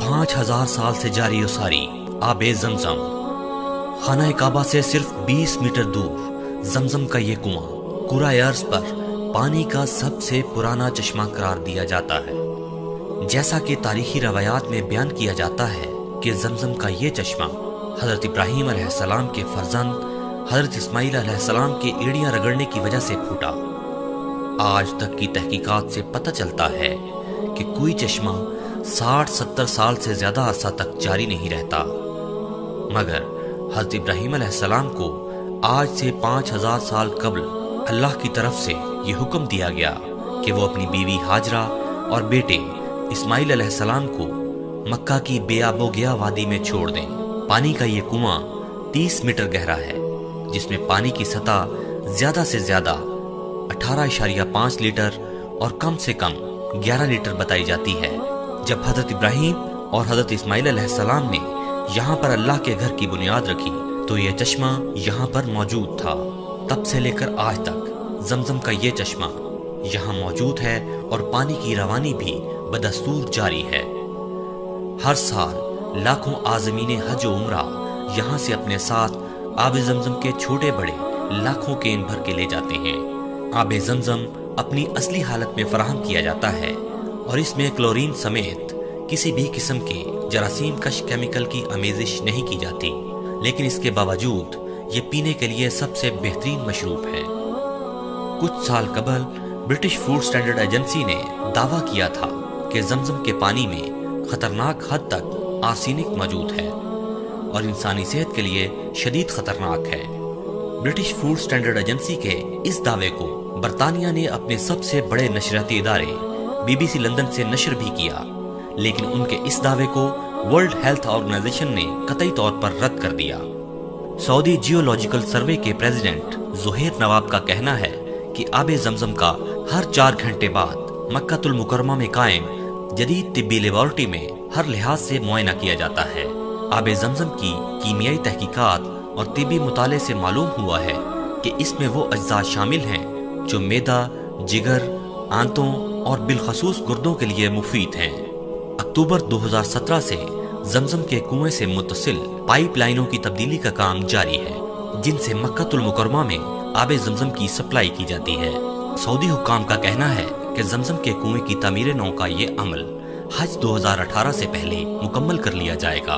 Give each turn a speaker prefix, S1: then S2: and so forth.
S1: 5000 साल से जारी और सारी आबे जमजम। खाना काबा से सिर्फ 20 मीटर दूर जमजम का ये कुआं कुराए अर्ज पर पानी का सबसे पुराना चश्मा करार दिया जाता है। जैसा कि तारीखी रवायात में बयान किया जाता है कि जमजम का ये चश्मा हजरत इब्राहीम अलैहिस्सलाम के फर्जंद हजरत इस्माइल अलैहिस्सलाम के एड़ियां रगड़ने की वजह से फूटा। आज तक की तहकीकात से पता चलता है कि कोई चश्मा 60-70 साल से ज्यादा अरसा तक जारी नहीं रहता, मगर हजरत इब्राहीम अलैहिस्सलाम को आज से 5000 साल कबल अल्लाह की तरफ से ये हुक्म दिया गया कि वो अपनी बीवी हाजरा और बेटे इस्माइल अलैहिस्सलाम को मक्का की बेआबोगया वादी में छोड़ दें। पानी का ये कुआं 30 मीटर गहरा है, जिसमें पानी की सतह ज्यादा से ज्यादा 18.5 लीटर और कम से कम 11 लीटर बताई जाती है। जब हजरत इब्राहीम और हजरत इस्माइल अलैहिस्सलाम ने यहाँ पर अल्लाह के घर की बुनियाद रखी तो यह चश्मा यहाँ पर मौजूद था। तब से लेकर आज तक जमजम का ये चश्मा यहाँ मौजूद है और पानी की रवानी भी बदस्तूर जारी है। हर साल लाखों आज़मीन हज व उम्रा यहाँ से अपने साथ आबे जमजम के छोटे बड़े लाखों केन भर के ले जाते हैं। आबे जमजम अपनी असली हालत में फराहम किया जाता है और इसमें क्लोरीन समेत किसी भी किस्म के जरासीम कश केमिकल की आमेजिश नहीं की जाती, लेकिन इसके बावजूद ये पीने के लिए सबसे बेहतरीन मशरूब है। कुछ साल कबल ब्रिटिश फूड स्टैंडर्ड एजेंसी ने दावा किया था कि जमजम के पानी में खतरनाक हद तक आर्सेनिक मौजूद है और इंसानी सेहत के लिए शदीद खतरनाक है। ब्रिटिश फूड स्टैंडर्ड एजेंसी के इस दावे को बरतानिया ने अपने सबसे बड़े नशरियाती इदारे BBC लंदन से नशर भी किया, लेकिन उनके इस दावे को वर्ल्ड हेल्थ ऑर्गेनाइजेशन ने कतई तौर पर रद्द कर दिया। सऊदी जियोलॉजिकल सर्वे के प्रेसिडेंट ज़ुहैर नवाब का कहना है कि आबे जमजम का हर 4 घंटे बाद मक्कातुल मुकर्रमा में कायम जदीद तिब्बी लेबोरेटरी में हर लिहाज से मुआयना किया जाता है। आबे जमजम की कीमियाई तहकीकात और तिब्बी मुताले से मालूम हुआ है कि इसमें वो अज्जा शामिल हैं जो मैदा, जिगर, आंतों और बिलखसूस गुर्दों के लिए मुफीद हैं। अक्टूबर 2017 से जमजम के कुएं से मुत्तसिल पाइप लाइनों की तब्दीली का काम जारी है, जिनसे मक्कातुल मुकर्रमा में आबे जमजम की सप्लाई की जाती है। सऊदी हुक्काम का कहना है कि जमजम के कुएं की तामीर नौ का ये अमल हज 2018 से पहले मुकम्मल कर लिया जाएगा।